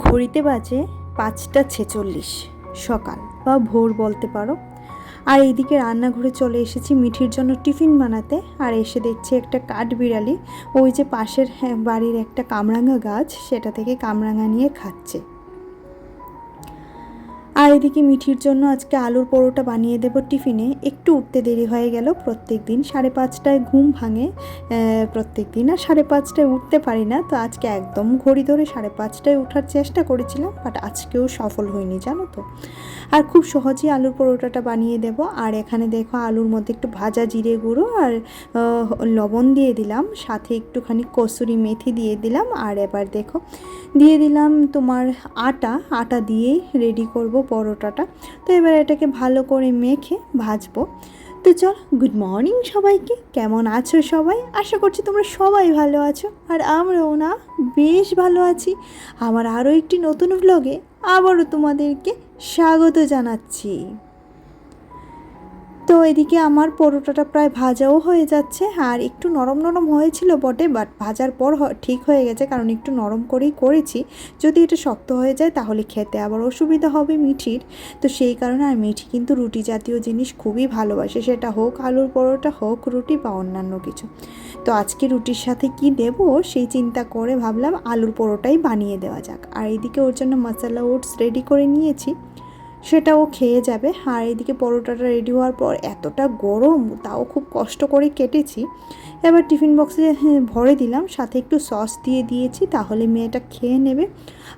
ঘড়িতে বাজে 5টা 46 সকাল বা ভোর বলতে পারো। আর এইদিকে রান্নাঘরে চলে এসেছি মিঠির জন্য টিফিন বানাতে। আর এসে দেখছি একটা কাঠবিড়ালি ওই যে পাশের বাড়ির একটা কামরাঙা গাছ সেটা থেকে কামরাঙা নিয়ে খাচ্ছে। আর এদিকে মিঠির জন্য আজকে আলুর পরোটা বানিয়ে দেবো টিফিনে। একটু উঠতে দেরি হয়ে গেল, প্রত্যেক দিন 5:30টায় ঘুম ভাঙে প্রত্যেক দিন, আর 5:30টায় উঠতে পারি না। তো আজকে একদম ঘড়ি ধরে 5:30টায় ওঠার চেষ্টা করেছিলাম, বাট আজকেও সফল হয়নি জানো তো। আর খুব সহজেই আলুর পরোটাটা বানিয়ে দেব। আর এখানে দেখো আলুর মধ্যে একটু ভাজা জিরে গুঁড়ো আর লবণ দিয়ে দিলাম, সাথে একটুখানি কসুরি মেথি দিয়ে দিলাম। আর এবার দেখো দিয়ে দিলাম তোমার আটা দিয়েই রেডি করব পরোটাটা। তো এবার এটাকে ভালো করে মেখে ভাজবো। তো চল, গুড মর্নিং সবাইকে, কেমন আছো সবাই? আশা করছি তোমরা সবাই ভালো আছো, আর আমরাও না বেশ ভালো আছি। আমার আরও একটি নতুন ব্লগে আবারও তোমাদেরকে স্বাগত জানাচ্ছি। তো এদিকে আমার পরোটাটা প্রায় ভাজাও হয়ে যাচ্ছে, আর একটু নরম নরম হয়েছিল বটে, বাট ভাজার পর ঠিক হয়ে গেছে, কারণ একটু নরম করেই করেছি। যদি এটা শক্ত হয়ে যায় তাহলে খেতে আবার অসুবিধা হবে মিঠির। তো সেই কারণে আর মিঠি কিন্তু রুটি জাতীয় জিনিস খুবই ভালোবাসে, সেটা হোক আলুর পরোটা, হোক রুটি বা অন্যান্য কিছু। তো আজকে রুটির সাথে কি দেব সেই চিন্তা করে ভাবলাম আলুর পরোটাই বানিয়ে দেওয়া যাক। আর এদিকে ওর জন্য মশলা ওটস রেডি করে নিয়েছি, সেটাও খেয়ে যাবে। আর এদিকে পরোটাটা রেডি হওয়ার পর এতটা গরম, তাও খুব কষ্ট করে কেটেছি। এবার টিফিন বক্সে ভরে দিলাম, সাথে একটু সস দিয়ে দিয়েছি, তাহলে মেয়েটা খেয়ে নেবে।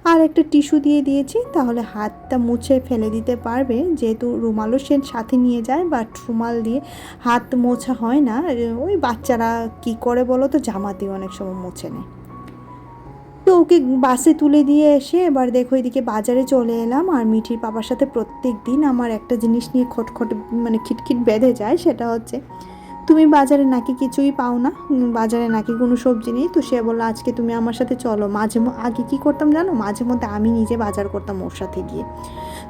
আর একটা টিস্যু দিয়ে দিয়েছি, তাহলে হাতটা মুছে ফেলে দিতে পারবে, যেহেতু রুমালও সে সাথে নিয়ে যায়, বাট রুমাল দিয়ে হাত মোছা হয় না। ওই বাচ্চারা কি করে বলো তো, জামা দিয়ে অনেক সময় মুছে নেয়। তো ওকে বাসে তুলে দিয়ে এসে এবার দেখো এদিকে বাজারে চলে এলাম। আর মিঠির পাপার সাথে প্রত্যেক দিন আমার একটা জিনিস নিয়ে খটখট মানে খিটখিট বেঁধে যায়, সেটা হচ্ছে তুমি বাজারে নাকি কিছুই পাও না, বাজারে নাকি কোনো সবজি নেই। তো সে বললো আজকে তুমি আমার সাথে চলো। আগে কি করতাম জানো, মাঝে মধ্যে আমি নিজে বাজার করতাম ওর সাথে গিয়ে।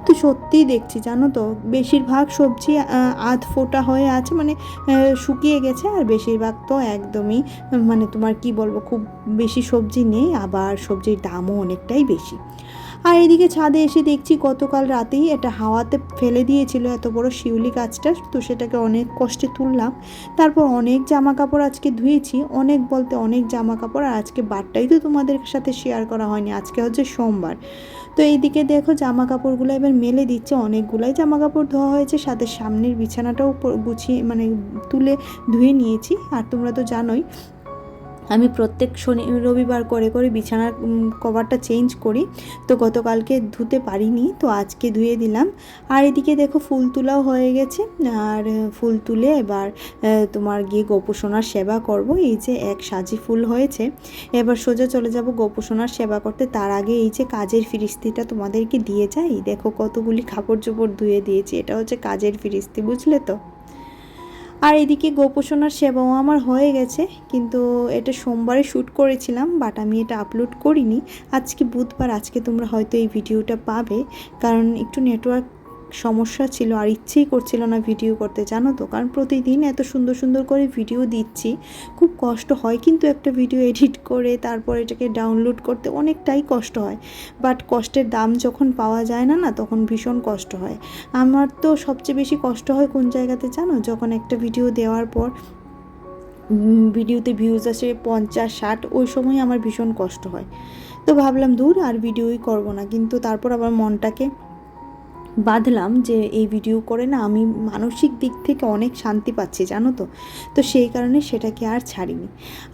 তো সত্যিই দেখছি জানো তো, বেশিরভাগ সবজি আধ ফোটা হয়ে আছে, মানে শুকিয়ে গেছে। আর বেশিরভাগ তো একদমই মানে তোমার কি বলবো, খুব বেশি সবজি নেই, আবার সবজির দামও অনেকটাই বেশি। আর এদিকে ছাদে এসে দেখছি গতকাল রাতেই এটা হাওয়াতে ফেলে দিয়েছিল এত বড় শিউলি গাছটা, তো সেটাকে অনেক কষ্টে তুললাম। তারপর অনেক জামা কাপড় আজকে ধুয়েছি, অনেক বলতে অনেক জামা কাপড়। আর আজকে বারটাই তো তোমাদের সাথে শেয়ার করা হয়নি, আজকে হচ্ছে সোমবার। তো এইদিকে দেখো জামা কাপড়গুলো এবার মেলে দিচ্ছে, অনেকগুলাই জামা কাপড় ধোয়া হয়েছে, সাথে সামনের বিছানাটাও গুছিয়ে মানে তুলে ধুয়ে নিয়েছি। আর তোমরা তো জানোই আমি প্রত্যেক রবিবার করে করে বিছানার কভারটা চেঞ্জ করি। তো গতকালকে ধুতে পারিনি, তো আজকে ধুয়ে দিলাম। আর এদিকে দেখো ফুল তোলাও হয়ে গেছে। আর ফুল তুলে এবার তোমার গিয়ে গোপুসোনার সেবা করব। এই যে এক সাজি ফুল হয়েছে, এবার সোজা চলে যাব গোপুসোনার সেবা করতে। তার আগে এই যে কাজের ফিরিস্তিটা তোমাদেরকে দিয়ে যাই, দেখো কতগুলি কাপড় চোপড় ধুয়ে দিয়েছি, এটা হচ্ছে কাজের ফিরিস্তি, বুঝলে তো। আর এদিকে গোপোষণার সেবাও আমার হয়ে গেছে, কিন্তু এটা সোমবারে শ্যুট করেছিলাম, বাট আমি এটা আপলোড করিনি। আজকে বুধবার, আজকে তোমরা হয়তো এই ভিডিওটা পাবে, কারণ একটু নেটওয়ার্ক সমস্যা ছিল আর ইচ্ছেই করছিল না ভিডিও করতে, জানো তো। কারণ প্রতিদিন এত সুন্দর সুন্দর করে ভিডিও দিচ্ছি, খুব কষ্ট হয় কিন্তু একটা ভিডিও এডিট করে তারপর এটাকে ডাউনলোড করতে অনেকটাই কষ্ট হয়। বাট কষ্টের দাম যখন পাওয়া যায় না না, তখন ভীষণ কষ্ট হয়। আমার তো সবচেয়ে বেশি কষ্ট হয় কোন জায়গাতে জানো, যখন একটা ভিডিও দেওয়ার পর ভিডিওতে ভিউজ আসে 50-60, ওই সময় আমার ভীষণ কষ্ট হয়। তো ভাবলাম দূর আর ভিডিওই করব না, কিন্তু তারপর আবার মনটাকে বাঁধলাম যে এই ভিডিও করে না আমি মানসিক দিক থেকে অনেক শান্তি পাচ্ছি, জানো তো। তো সেই কারণে সেটাকে আর ছাড়িনি।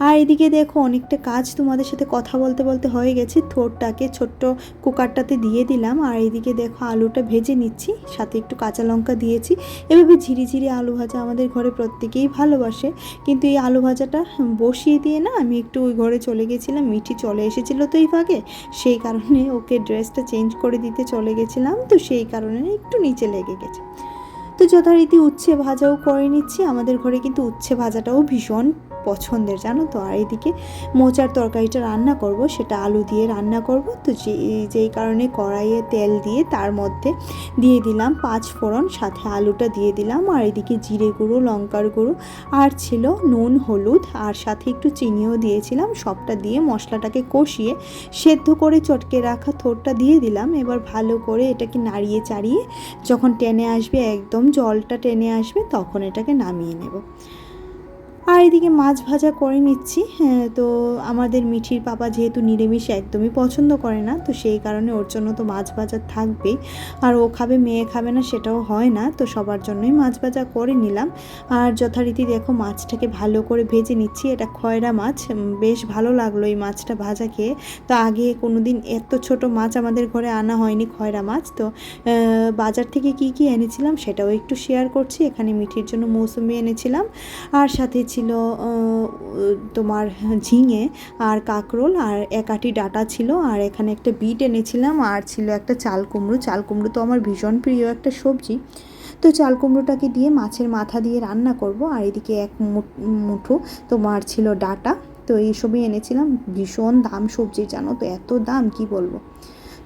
আর এদিকে দেখো অনেকটা কাজ তোমাদের সাথে কথা বলতে বলতে হয়ে গেছে, থোরটাকে ছোট্ট কুকারটাতে দিয়ে দিলাম। আর এদিকে দেখো আলুটা ভেজে নিচ্ছি, সাথে একটু কাঁচা লঙ্কা দিয়েছি। এভাবে ঝিরিঝিরি আলু ভাজা আমাদের ঘরে প্রত্যেকেই ভালোবাসে, কিন্তু এই আলু ভাজাটা বসিয়ে দিয়ে না আমি একটু ওই ঘরে চলে গেছিলাম, মিঠি চলে এসেছিলো তো এই ফাঁকে, সেই কারণে ওকে ড্রেসটা চেঞ্জ করে দিতে চলে গেছিলাম, তো সেই কারণে একটু নিচে লেগে গেছে। তো যথারীতি উচ্ছে ভাজাও করে নিচ্ছি, আমাদের ঘরে কিন্তু উচ্ছে ভাজাটাও ভীষণ পছন্দের, জানো তো। আর এদিকে মোচার তরকারিটা রান্না করব, সেটা আলু দিয়ে রান্না করব। তো যেই কারণে কড়াইয়ে তেল দিয়ে তার মধ্যে দিয়ে দিলাম 5 ফোড়ন, সাথে আলুটা দিয়ে দিলাম। আর এদিকে জিরে গুঁড়ো, লঙ্কার গুঁড়ো আর ছিল নুন, হলুদ আর সাথে একটু চিনিও দিয়েছিলাম। সবটা দিয়ে মশলাটাকে কষিয়ে সেদ্ধ করে চটকে রাখা থোড়টা দিয়ে দিলাম। এবার ভালো করে এটাকে নাড়িয়ে চাড়িয়ে যখন টেনে আসবে, একদম জলটা টেনে আসবে, তখন এটাকে নামিয়ে নেব। আর এদিকে মাছ ভাজা করে নিচ্ছি। তো আমাদের মিঠির পাপা যেহেতু নিরামিষ একদমই পছন্দ করে না, তো সেই কারণে ওর জন্য তো মাছ ভাজা থাকবেই। আর ও খাবে, মেয়ে খাবে না সেটাও হয় না, তো সবার জন্যই মাছ ভাজা করে নিলাম। আর যথারীতি দেখো মাছটাকে ভালো করে ভেজে নিচ্ছি। এটা খয়রা মাছ, বেশ ভালো লাগলো এই মাছটা ভাজা খেয়ে। তো আগে কোনো দিন এত ছোট মাছ আমাদের ঘরে আনা হয়নি, খয়রা মাছ। তো বাজার থেকে কি কি এনেছিলাম সেটাও একটু শেয়ার করছি। এখানে মিঠির জন্য মৌসুমি এনেছিলাম, আর সাথে ছিল তোমার ঝিঙে আর কাঁকরোল আর এক আটি ডাঁটা ছিল, আর এখানে একটা বিট এনেছিলাম, আর ছিল একটা চাল কুমড়ো। চাল কুমড়ো তো আমার ভীষণ প্রিয় একটা সবজি। তো চাল কুমড়োটাকে দিয়ে মাছের মাথা দিয়ে রান্না করব। আর এদিকে এক মুঠো তোমার ছিল ডাঁটা। তো এইসবই এনেছিলাম। ভীষণ দাম সবজি, জানো তো, এত দাম কি বলবো।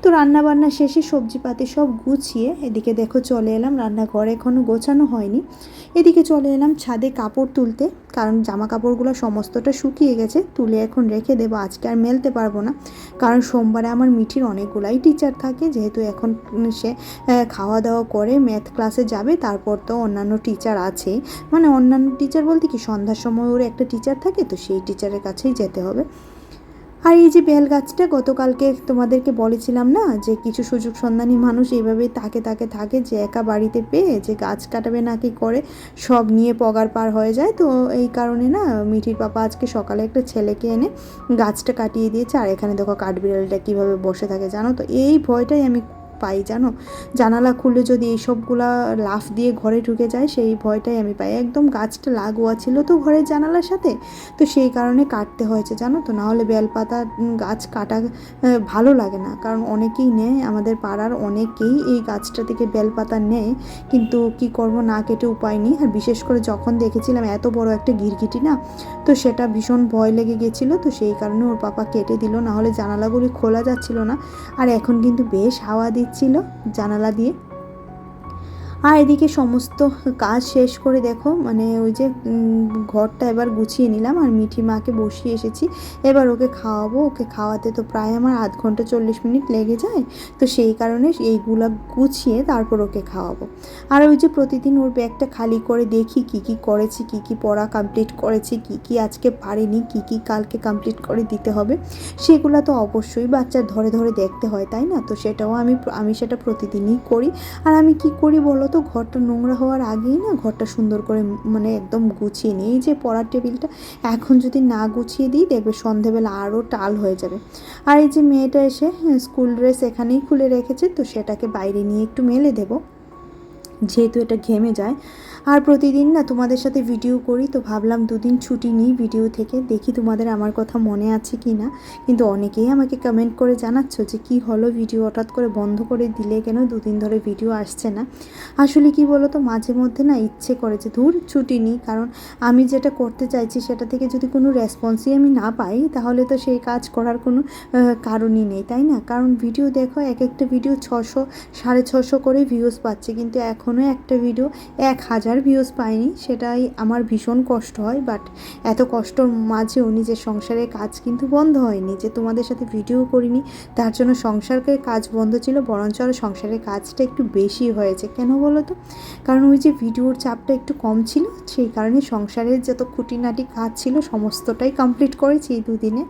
তো রান্নাবান্না শেষে সবজিপাতি সব গুছিয়ে এদিকে দেখো চলে এলাম রান্নাঘর, এখনও গোছানো হয়নি। এদিকে চলে এলাম ছাদে কাপড় তুলতে, কারণ জামা কাপড়গুলো সমস্তটা শুকিয়ে গেছে, তুলে এখন রেখে দেবো। আজকে আর মেলতে পারবো না, কারণ সোমবারে আমার মিঠির অনেকগুলাই টিচার থাকে, যেহেতু এখন সে খাওয়া দাওয়া করে ম্যাথ ক্লাসে যাবে, তারপর তো অন্যান্য টিচার আছে। মানে অন্যান্য টিচার বলতে কি, সন্ধ্যার সময় ওর একটা টিচার থাকে, তো সেই টিচারের কাছেই যেতে হবে। আর এই যে বেল গাছটা গতকালকে তোমাদেরকে বলেছিলাম না, যে কিছু সুযোগ সন্ধানী মানুষ এইভাবেই তাকে থাকে, যে একা বাড়িতে পেয়ে যে গাছ কাটাবে নাকি করে সব নিয়ে পগার পার হয়ে যায়। তো এই কারণে না মিঠির পাপা আজকে সকালে একটা ছেলেকে এনে গাছটা কাটিয়ে দিয়েছে। আর এখানে দেখো কাঠবিড়ালটা কীভাবে বসে থাকে, জানো তো। এই ভয়টাই আমি পাই, জানো। জানালা খুলে যদি এইসবগুলা লাফ দিয়ে ঘরে ঢুকে যায়, সেই ভয়টাই আমি পাই। একদম গাছটা লাগোয়া ছিল তো ঘরের জানালার সাথে, তো সেই কারণে কাটতে হয়েছে, জানো তো। নাহলে বেলপাতা গাছ কাটা ভালো লাগে না, কারণ অনেকেই নেয়, আমাদের পাড়ার অনেকেই এই গাছটা থেকে বেলপাতা নেয়, কিন্তু কি করব, না কেটে উপায় নেই। আর বিশেষ করে যখন দেখেছিলাম এত বড় একটা গিরগিটি না, তো সেটা ভীষণ ভয় লেগে গেছিলো, তো সেই কারণে ওর পাপা কেটে দিল, নাহলে জানালাগুলি খোলা যাচ্ছিল না। আর এখন কিন্তু বেশ হাওয়া দিচ্ছিল জানালা দিয়ে। আর এদিকে সমস্ত কাজ শেষ করে দেখো, মানে ওই যে ঘরটা এবার গুছিয়ে নিলাম, আর মিঠি মাকে বসিয়ে এসেছি। এবার ওকে খাওয়াবো। ওকে খাওয়াতে তো প্রায় আমার আধ ঘন্টা 40 মিনিট লেগে যায়, তো সেই কারণে এইগুলা গুছিয়ে তারপর ওকে খাওয়াবো। আর ওই যে প্রতিদিন ওর ব্যাগটা খালি করে দেখি কি কি করেছি, কি কি পড়া কমপ্লিট করেছি, কি কি আজকে পারিনি, কি কি কালকে কমপ্লিট করে দিতে হবে, সেগুলো তো অবশ্যই বাচ্চার ধরে ধরে দেখতে হয়, তাই না। তো সেটাও আমি সেটা প্রতিদিনই করি। আর আমি কি করি বলো তো, ঘরটা নোংরা হওয়ার আগেই না ঘরটা সুন্দর করে মানে একদম গুছিয়ে নিই। এই যে পড়ার টেবিলটা এখন যদি না গুছিয়ে দিই, দেখবে সন্ধেবেলা আরও টাল হয়ে যাবে। আর এই যে মেয়েটা এসে স্কুল ড্রেস এখানেই খুলে রেখেছে, তো সেটাকে বাইরে নিয়ে একটু মেলে দেবো, যেহেতু এটা ঘেমে যায়। আর প্রতিদিন না তোমাদের সাথে ভিডিও করি, তো ভাবলাম দুদিন ছুটি নিই ভিডিও থেকে, দেখি তোমাদের আমার কথা মনে আছে কি না। কিন্তু অনেকেই আমাকে কমেন্ট করে জানাচ্ছ যে কি হলো, ভিডিও হঠাৎ করে বন্ধ করে দিলে কেন, দুদিন ধরে ভিডিও আসছে না। আসলে কি বলো তো, মাঝে মধ্যে না ইচ্ছে করে যে ধুর ছুটি নিই, কারণ আমি যেটা করতে চাইছি সেটা থেকে যদি কোনো রেসপন্সই আমি না পাই, তাহলে তো সেই কাজ করার কোনো কারণই নেই, তাই না। কারণ ভিডিও দেখো, এক একটা ভিডিও 600 650 করে ভিউজ পাচ্ছে, কিন্তু এখনও একটা ভিডিও 1000 ভিউজ পাইনি। সেটাই আমার ভীষণ কষ্ট হয়। বাট এত কষ্টর মাঝেও নিজের সংসারের কাজ কিন্তু বন্ধ হয়নি, যে তোমাদের সাথে ভিডিও করিনি তার জন্য সংসারের কাজ বন্ধ ছিল, বরঞ্চ আরও সংসারের কাজটা একটু বেশি হয়েছে। কেন বলো তো, কারণ ওই যে ভিডিওর চাপটা একটু কম ছিল, সেই কারণে সংসারের যত খুঁটিনাটি কাজ ছিল সমস্তটাই কমপ্লিট করেছি এই দুদিনে।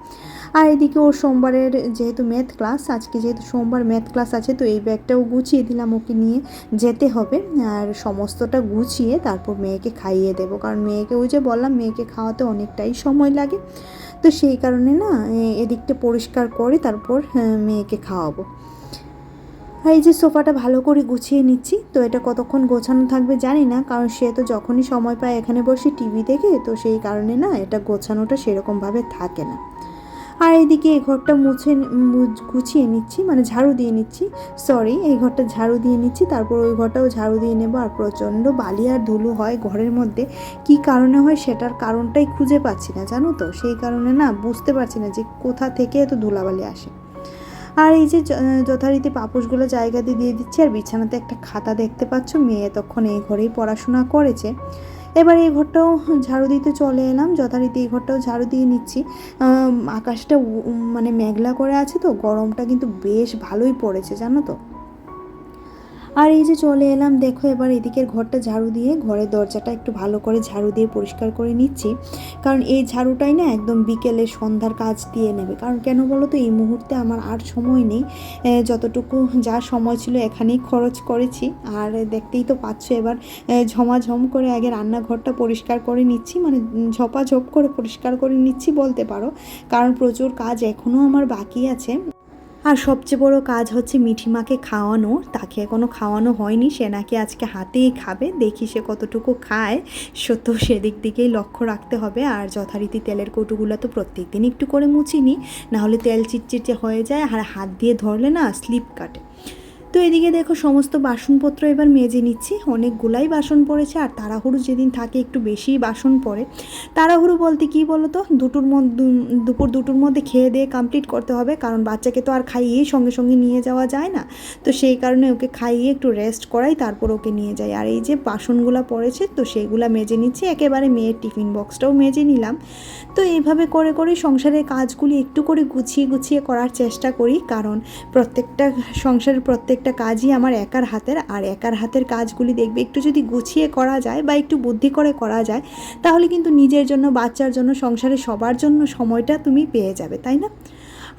আর এদিকে ওর সোমবারের যেহেতু ম্যাথ ক্লাস, আজকে যেহেতু সোমবার ম্যাথ ক্লাস আছে, তো এই ব্যাগটাও গুছিয়ে দিলাম, ওকে নিয়ে যেতে হবে। আর সমস্তটা গুছিয়ে তারপর মেয়েকে খাইয়ে দেবো, কারণ মেয়েকে ওই যে বললাম মেয়েকে খাওয়াতে অনেকটাই সময় লাগে, তো সেই কারণে না এদিকটা পরিষ্কার করে তারপর মেয়েকে খাওয়াবো। আর এই যে সোফাটা ভালো করে গুছিয়ে নিচ্ছি, তো এটা কতক্ষণ গোছানো থাকবে জানি না, কারণ সে তো যখনই সময় পায় এখানে বসে টিভি দেখে, তো সেই কারণে না এটা গোছানোটা সেরকমভাবে থাকে না। আর এদিকে এই ঘরটা গুছিয়ে নিচ্ছি, মানে ঝাড়ু দিয়ে নিচ্ছি, সরি এই ঘরটা ঝাড়ু দিয়ে নিচ্ছি, তারপর ওই ঘরটাও ঝাড়ু দিয়ে নেব। আর প্রচণ্ড বালি আর ধুলো হয় ঘরের মধ্যে, কি কারণে হয় সেটার কারণটাই খুঁজে পাচ্ছি না, জানো তো, সেই কারণে না বুঝতে পারছি না যে কোথা থেকে এত ধুলাবালি আসে। আর এই যে যথারীতি পাপোশগুলো জায়গা দিয়ে দিচ্ছি। আর বিছানাতে একটা খাতা দেখতে পাচ্ছ, মেয়ে তখন এই ঘরেই পড়াশোনা করেছে। এবার এই ঘরটাও ঝাড়ু দিতে চলে এলাম, যথারীতি এই ঘরটাও ঝাড়ু দিয়ে নিচ্ছি। আকাশটা মানে মেঘলা করে আছে, তো গরমটা কিন্তু বেশ ভালোই পড়েছে, জানো তো। আর এই যে চলে এলাম, দেখো এবার এদিকের ঘরটা ঝাড়ু দিয়ে ঘরের দরজাটা একটু ভালো করে ঝাড়ু দিয়ে পরিষ্কার করে নিচ্ছি, কারণ এই ঝাড়ুটাই না একদম বিকেলে সন্ধ্যার কাজ দিয়ে নেবে। কারণ কেন বলো তো, এই মুহূর্তে আমার আর সময় নেই, যতটুকু যা সময় ছিল এখানেই খরচ করেছি। আর দেখতেই তো পাচ্ছ, এবার ঝমাঝম করে আগে রান্নাঘরটা পরিষ্কার করে নিচ্ছি, মানে ঝপাঝপ করে পরিষ্কার করে নিচ্ছি বলতে পারো, কারণ প্রচুর কাজ এখনও আমার বাকি আছে। আর সবচেয়ে বড় কাজ হচ্ছে মিঠিমাকে খাওয়ানো, তাকে এখনও খাওয়ানো হয়নি, সে নাকি আজকে হাতেই খাবে, দেখি সে কতটুকু খায়, তো সেদিক দিকেই লক্ষ্য রাখতে হবে। আর যথারীতি তেলের কৌটোগুলো তো প্রত্যেক দিন একটু করে মুছি নিই, নাহলে তেল চিটচিটে হয়ে যায়, আর হাত দিয়ে ধরলে না স্লিপ কাটে। তো এদিকে দেখো সমস্ত বাসনপত্র এবার মেজে নিচ্ছি, অনেকগুলাই বাসন পড়েছে। আর তাড়াহুড়ো যেদিন থাকে একটু বেশিই বাসন পড়ে। তাড়াহুড়ো বলতে কী বলো তো, দুপুর দুটোর মধ্যে খেয়ে দিয়ে কমপ্লিট করতে হবে, কারণ বাচ্চাকে তো আর খাইয়েই সঙ্গে সঙ্গে নিয়ে যাওয়া যায় না, তো সেই কারণে ওকে খাইয়ে একটু রেস্ট করাই, তারপর ওকে নিয়ে যাই। আর এই যে বাসনগুলো পড়েছে, তো সেইগুলা মেজে নিচ্ছি, একেবারে মেয়ের টিফিন বক্সটাও মেজে নিলাম। তো এইভাবে করে করে সংসারের কাজগুলি একটু করে গুছিয়ে গুছিয়ে করার চেষ্টা করি, কারণ প্রত্যেকটা সংসারের প্রত্যেকটা কাজই আমার একার হাতের। আর একার হাতের কাজগুলি দেখবে একটু যদি গুছিয়ে করা যায় বা একটু বুদ্ধি করে করা যায়, তাহলে কিন্তু নিজের জন্য, বাচ্চার জন্য, সংসারের সবার জন্য সময়টা তুমি পেয়ে যাবে, তাই না?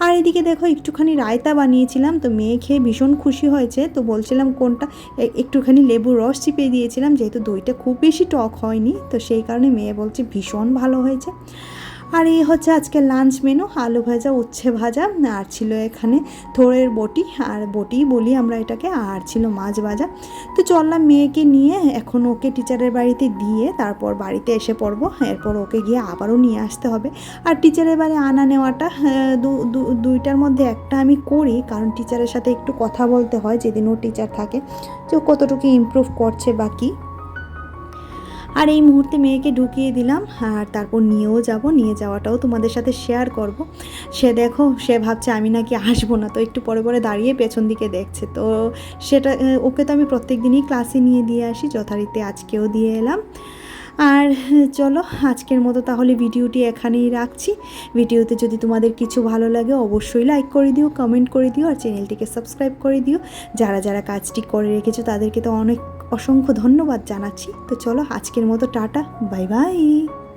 আর এদিকে দেখো একটুখানি রায়তা বানিয়েছিলাম, তো মেয়ে খেয়ে ভীষণ খুশি হয়েছে, তো বলছিলাম কোনটা, একটুখানি লেবুর রস চিপে দিয়েছিলাম, যেহেতু দইটা খুব বেশি টক হয়নি, তো সেই কারণে মেয়ে বলছে ভীষণ ভালো হয়েছে। আর এই হচ্ছে আজকে লাঞ্চ মেনু, আলু ভাজা, উচ্ছে ভাজা, আর ছিল এখানে থোড়ের বটি, আর বটি বলি আমরা এটাকে, আর ছিল মাছ ভাজা। তো চললাম মেয়েকে নিয়ে, এখন ওকে টিচারের বাড়িতে দিয়ে তারপর বাড়িতে এসে পড়বো, এরপর ওকে গিয়ে আবারও নিয়ে আসতে হবে। আর টিচারের বাড়ি আনা নেওয়াটা দুইটার মধ্যে একটা আমি করি, কারণ টিচারের সাথে একটু কথা বলতে হয় যেদিন ও টিচার থাকে, যে কতটুকু ইমপ্রুভ করছে বা কী। আর এই মুহূর্তে মেয়েকে ঢুকিয়ে দিলাম, আর তারপর নিয়ে যাওয়াটাও তোমাদের সাথে শেয়ার করব। সে দেখো, সে ভাবছে আমি নাকি আসবো না, তো একটু পরে পরে দাঁড়িয়ে পেছন দিকে দেখছে, তো সেটা ওকে তো আমি প্রত্যেক দিনই ক্লাসে নিয়ে দিয়ে আসি, যথারীতি আজকেও দিয়ে এলাম। আর চলো আজকের মতো তাহলে ভিডিওটি এখানেই রাখছি। ভিডিওতে যদি তোমাদের কিছু ভালো লাগে অবশ্যই লাইক করে দিও, কমেন্ট করে দিও, আর চ্যানেলটিকে সাবস্ক্রাইব করে দিও। যারা যারা কাজটি করে রেখেছো তাদেরকে তো অনেক অসংখ্য ধন্যবাদ জানাচ্ছি। তো চলো আজকের মতো টাটা, বাই বাই।